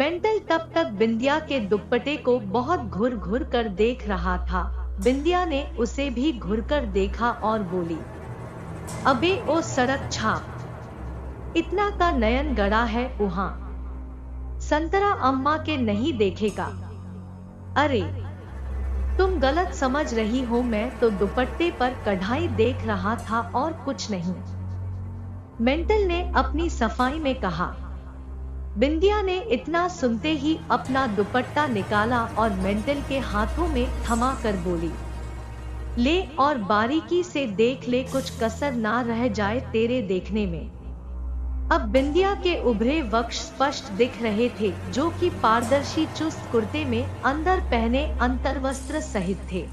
Mental तब तक बिंदिया के दुपट्टे को बहुत घुर घुर कर देख रहा था। बिंदिया ने उसे भी घुर कर देखा और बोली, अबे ओ सड़क छाप, इतना का नयन गड़ा है वहाँ, संतरा अम्मा के नहीं देखेगा। अरे तुम गलत समझ रही हो, मैं तो दुपट्टे पर कढ़ाई देख रहा था और कुछ नहीं, मेंटल ने अपनी सफाई में कहा। बिंदिया ने इतना सुनते ही अपना दुपट्टा निकाला और मेंटल के हाथों में थमा कर बोली, ले और बारीकी से देख ले, कुछ कसर ना रह जाए तेरे देखने में। अब बिंदिया के उभरे वक्ष स्पष्ट दिख रहे थे, जो कि पारदर्शी चुस्त कुर्ते में अंदर पहने अंतर्वस्त्र सहित थे।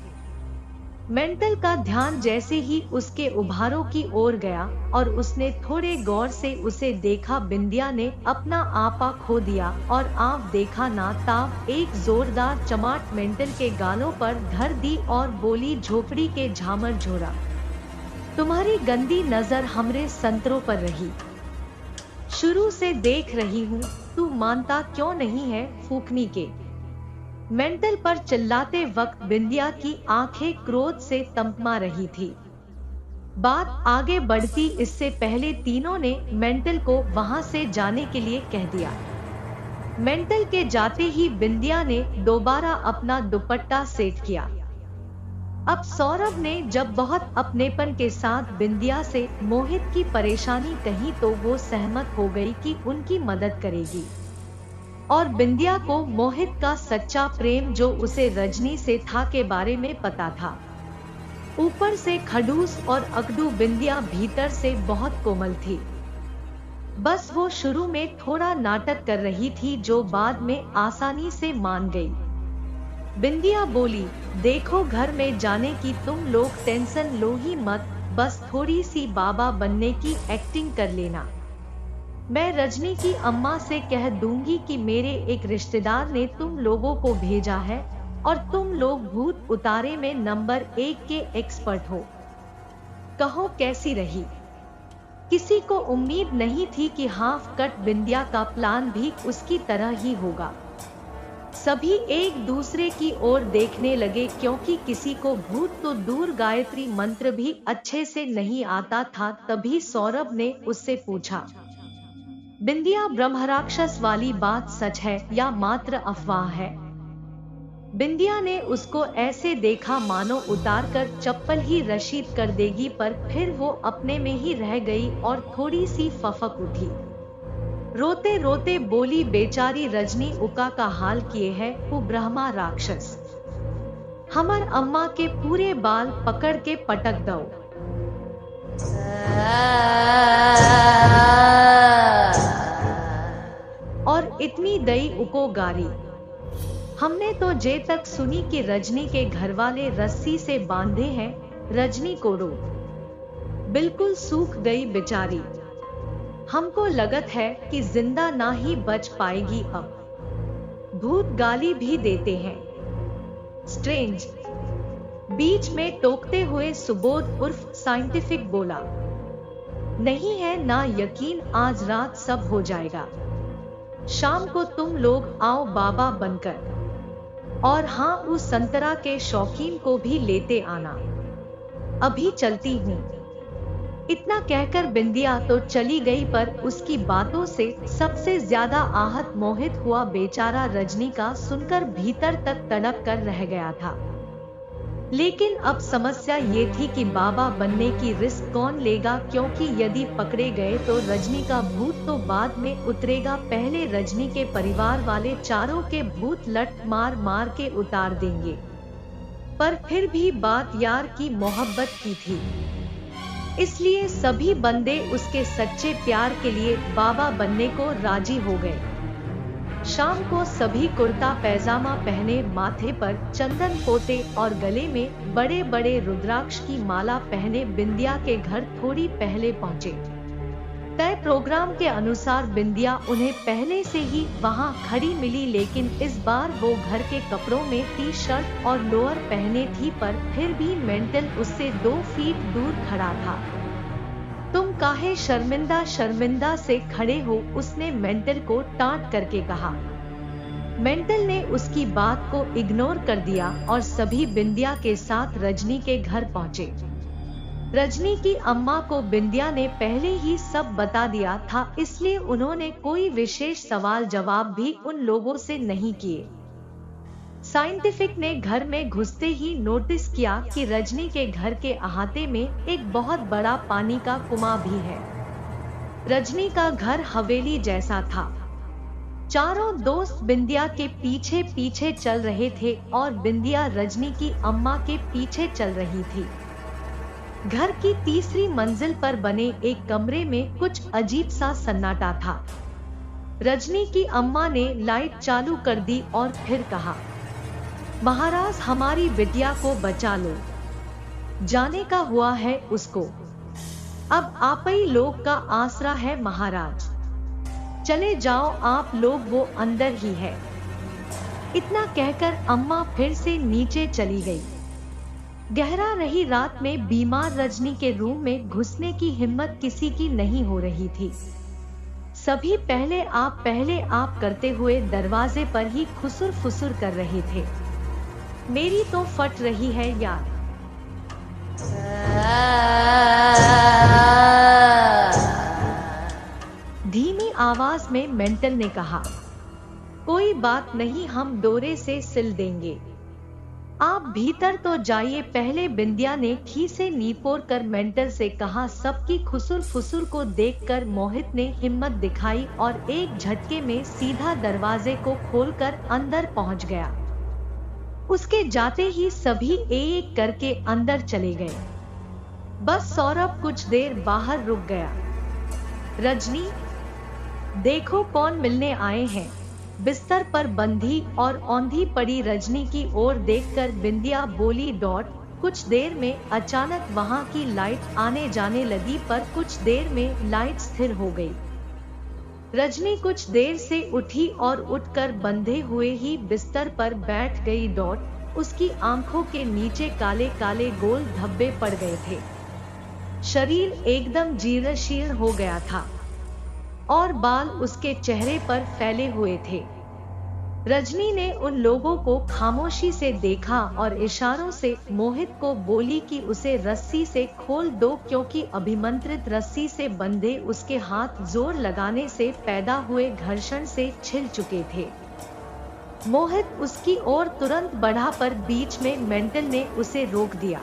मेंटल का ध्यान जैसे ही उसके उभारों की ओर गया और उसने थोड़े गौर से उसे देखा, बिंदिया ने अपना आपा खो दिया और आँख देखा ना ताव एक जोरदार चमाट मेंटल के गालों पर धर दी और बोली, झोपड़ी के झामर झोरा, तुम्हारी गंदी नजर हमरे संतरों पर रही, शुरू से देख रही हूँ, तू मानता क्यों नहीं है फूकनी के। मेंटल पर चिल्लाते वक्त बिंदिया की आंखें क्रोध से तमतमा रही थी। बात आगे बढ़ती इससे पहले तीनों ने मेंटल को वहां से जाने के लिए कह दिया। मेंटल के जाते ही बिंदिया ने दोबारा अपना दुपट्टा सेट किया। अब सौरभ ने जब बहुत अपनेपन के साथ बिंदिया से मोहित की परेशानी कही तो वो सहमत हो गई कि उनकी मदद करेगी। और बिंदिया को मोहित का सच्चा प्रेम जो उसे रजनी से था के बारे में पता था। ऊपर से खड़ूस और अकड़ू बिंदिया भीतर से बहुत कोमल थी। बस वो शुरू में थोड़ा नाटक कर रही थी जो बाद में आसानी से मान गई। बिंदिया बोली, देखो घर में जाने की तुम लोग टेंशन लो ही मत, बस थोड़ी सी बाबा बनने की एक्टिंग कर लेना। मैं रजनी की अम्मा से कह दूंगी कि मेरे एक रिश्तेदार ने तुम लोगों को भेजा है और तुम लोग भूत उतारे में नंबर 1 के एक्सपर्ट हो। कहो कैसी रही? किसी को उम्मीद नहीं थी कि हाफ कट बिंदिया का प्लान भी उसकी तरह ही होगा। सभी एक दूसरे की ओर देखने लगे क्योंकि किसी को भूत तो दूर गायत्री मंत्र भी अच्छे से नहीं आता था। तभी सौरभ ने उससे पूछा, बिंदिया ब्रह्मराक्षस वाली बात सच है या मात्र अफवाह है? बिंदिया ने उसको ऐसे देखा मानो उतार कर चप्पल ही रशीद कर देगी, पर फिर वो अपने में ही रह गई और थोड़ी सी फफक उठी। रोते रोते बोली, बेचारी रजनी उका का हाल किए है वो ब्रह्मा राक्षस, हमर अम्मा के पूरे बाल पकड़ के पटक दो। और इतनी दई उको गारी, हमने तो जे तक सुनी कि रजनी के घरवाले रस्सी से बांधे हैं, रजनी को रो बिल्कुल सूख गई बेचारी, हमको लगत है कि जिंदा ना ही बच पाएगी अब। भूत गाली भी देते हैं। स्ट्रेंज, बीच में टोकते हुए सुबोध उर्फ साइंटिफिक बोला, नहीं है ना यकीन, आज रात सब हो जाएगा, शाम को तुम लोग आओ बाबा बनकर, और हाँ उस संतरा के शौकीन को भी लेते आना, अभी चलती हूँ। इतना कहकर बिंदिया तो चली गई, पर उसकी बातों से सबसे ज्यादा आहत मोहित हुआ। बेचारा रजनी का सुनकर भीतर तक तड़प कर रह गया था। लेकिन अब समस्या ये थी कि बाबा बनने की रिस्क कौन लेगा, क्योंकि यदि पकड़े गए तो रजनी का भूत तो बाद में उतरेगा, पहले रजनी के परिवार वाले चारों के भूत लट मार मार के उतार देंगे। पर फिर भी बात यार की मोहब्बत की थी, इसलिए सभी बंदे उसके सच्चे प्यार के लिए बाबा बनने को राजी हो गए। शाम को सभी कुर्ता पैजामा पहने, माथे पर चंदन पोते और गले में बड़े बड़े रुद्राक्ष की माला पहने बिंदिया के घर थोड़ी पहले पहुंचे। तय प्रोग्राम के अनुसार बिंदिया उन्हें पहले से ही वहां खड़ी मिली, लेकिन इस बार वो घर के कपड़ों में टी शर्ट और लोअर पहने थी, पर फिर भी मेंटल उससे 2 फीट दूर खड़ा था। तुम काहे शर्मिंदा शर्मिंदा से खड़े हो, उसने मेंटल को टांट करके कहा। मेंटल ने उसकी बात को इग्नोर कर दिया और सभी बिंदिया के साथ रजनी के घर पहुंचे। रजनी की अम्मा को बिंदिया ने पहले ही सब बता दिया था, इसलिए उन्होंने कोई विशेष सवाल जवाब भी उन लोगों से नहीं किए। साइंटिफिक ने घर में घुसते ही नोटिस किया कि रजनी के घर के अहाते में एक बहुत बड़ा पानी का कुआं भी है। रजनी का घर हवेली जैसा था। चारों दोस्त बिंदिया के पीछे पीछे चल रहे थे और बिंदिया रजनी की अम्मा के पीछे चल रही थी। घर की तीसरी मंजिल पर बने एक कमरे में कुछ अजीब सा सन्नाटा था। रजनी की अम्मा ने लाइट चालू कर दी और फिर कहा, महाराज हमारी बिटिया को बचा लो, जाने का हुआ है उसको, अब आप ही लोग का आसरा है महाराज, चले जाओ आप लोग, वो अंदर ही है। इतना कहकर अम्मा फिर से नीचे चली गई। गहरा रही रात में बीमार रजनी के रूम में घुसने की हिम्मत किसी की नहीं हो रही थी। सभी पहले आप करते हुए दरवाजे पर ही खुसुर फुसुर कर रहे थे। मेरी तो फट रही है यार। धीमी आवाज में मेंटल ने कहा, कोई बात नहीं, हम डोरे से सिल देंगे, आप भीतर तो जाइए पहले। बिंदिया ने खीसे निपोर कर मेंटल से कहा। सबकी खुसुर फुसुर को देखकर मोहित ने हिम्मत दिखाई और एक झटके में सीधा दरवाजे को खोलकर अंदर पहुंच गया। उसके जाते ही सभी एक करके अंदर चले गए। बस सौरभ कुछ देर बाहर रुक गया। रजनी, देखो कौन मिलने आए हैं। बिस्तर पर बंधी और औंधी पड़ी रजनी की ओर देखकर बिंदिया बोली। कुछ देर में अचानक वहां की लाइट आने जाने लगी, पर कुछ देर में लाइट स्थिर हो गई। रजनी कुछ देर से उठी और उठकर बंधे हुए ही बिस्तर पर बैठ गई। उसकी आंखों के नीचे काले काले गोल धब्बे पड़ गए थे। शरीर एकदम जीर्ण शीर्ण हो गया था और बाल उसके चेहरे पर फैले हुए थे। रजनी ने उन लोगों को खामोशी से देखा और इशारों से मोहित को बोली कि उसे रस्सी से खोल दो, क्योंकि अभिमंत्रित रस्सी से बंधे उसके हाथ जोर लगाने से पैदा हुए घर्षण से छिल चुके थे। मोहित उसकी ओर तुरंत बढ़ा, पर बीच में मेंटल ने उसे रोक दिया।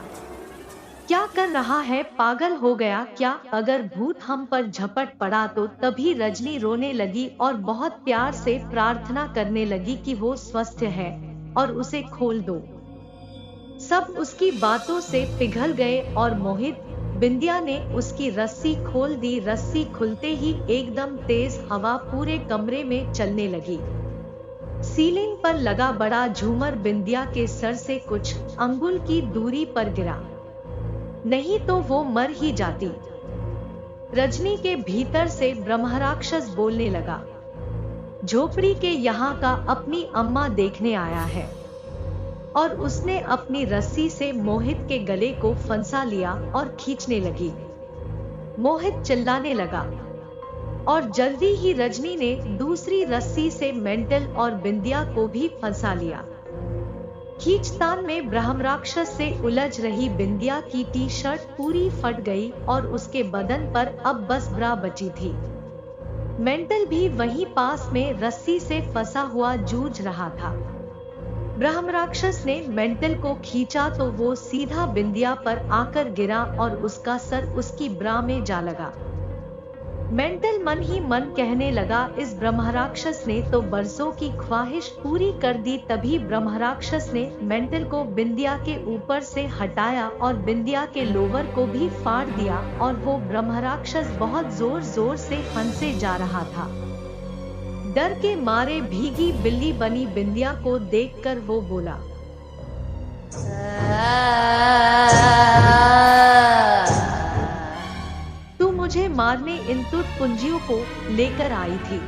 क्या कर रहा है, पागल हो गया क्या? अगर भूत हम पर झपट पड़ा तो? तभी रजनी रोने लगी और बहुत प्यार से प्रार्थना करने लगी कि वो स्वस्थ है और उसे खोल दो। सब उसकी बातों से पिघल गए और मोहित, बिंदिया ने उसकी रस्सी खोल दी। रस्सी खुलते ही एकदम तेज हवा पूरे कमरे में चलने लगी। सीलिंग पर लगा बड़ा झूमर बिंदिया के सर से कुछ अंगुल की दूरी पर गिरा, नहीं तो वो मर ही जाती। रजनी के भीतर से ब्रह्मराक्षस बोलने लगा, झोपड़ी के यहाँ का अपनी अम्मा देखने आया है। और उसने अपनी रस्सी से मोहित के गले को फंसा लिया और खींचने लगी। मोहित चिल्लाने लगा और जल्दी ही रजनी ने दूसरी रस्सी से मेंटल और बिंदिया को भी फंसा लिया। खींचतान में ब्रह्मराक्षस से उलझ रही बिंदिया की टी शर्ट पूरी फट गई और उसके बदन पर अब बस ब्रा बची थी। मेंटल भी वहीं पास में रस्सी से फंसा हुआ जूझ रहा था। ब्रह्मराक्षस ने मेंटल को खींचा तो वो सीधा बिंदिया पर आकर गिरा और उसका सर उसकी ब्रा में जा लगा। मेंटल मन ही मन कहने लगा, इस ब्रह्मराक्षस ने तो बरसों की ख्वाहिश पूरी कर दी। तभी ब्रह्मराक्षस ने मेंटल को बिंदिया के ऊपर से हटाया और बिंदिया के लोवर को भी फाड़ दिया और वो ब्रह्मराक्षस बहुत जोर जोर से हंसे जा रहा था। डर के मारे भीगी बिल्ली बनी बिंदिया को देखकर वो बोला, तू मुझे मारने इन तुतपुंजियों को लेकर आई थी।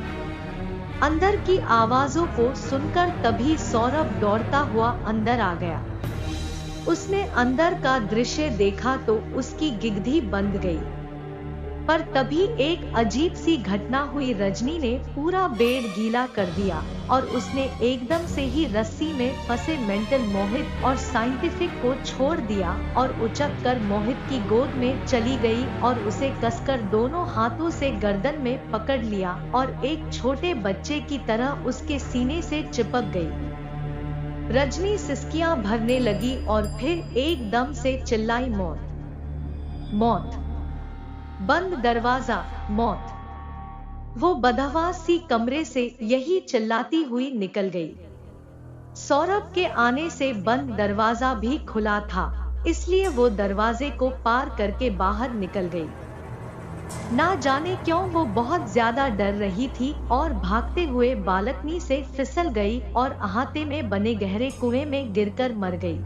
अंदर की आवाजों को सुनकर तभी सौरभ दौड़ता हुआ अंदर आ गया। उसने अंदर का दृश्य देखा तो उसकी गिगधी बंद गई। पर तभी एक अजीब सी घटना हुई। रजनी ने पूरा बेड गीला कर दिया और उसने एकदम से ही रस्सी में फंसे मेंटल मोहित और साइंटिफिक को छोड़ दिया और उचक कर मोहित की गोद में चली गई और उसे कसकर दोनों हाथों से गर्दन में पकड़ लिया और एक छोटे बच्चे की तरह उसके सीने से चिपक गई। रजनी सिसकियां भरने लगी और फिर एकदम से चिल्लाई, मौत, मौत, बंद दरवाजा, मौत। वो बदहवास सी कमरे से यही चिल्लाती हुई निकल गई। सौरभ के आने से बंद दरवाजा भी खुला था, इसलिए वो दरवाजे को पार करके बाहर निकल गई। ना जाने क्यों वो बहुत ज्यादा डर रही थी और भागते हुए बालकनी से फिसल गई और अहाते में बने गहरे कुएं में गिरकर मर गई।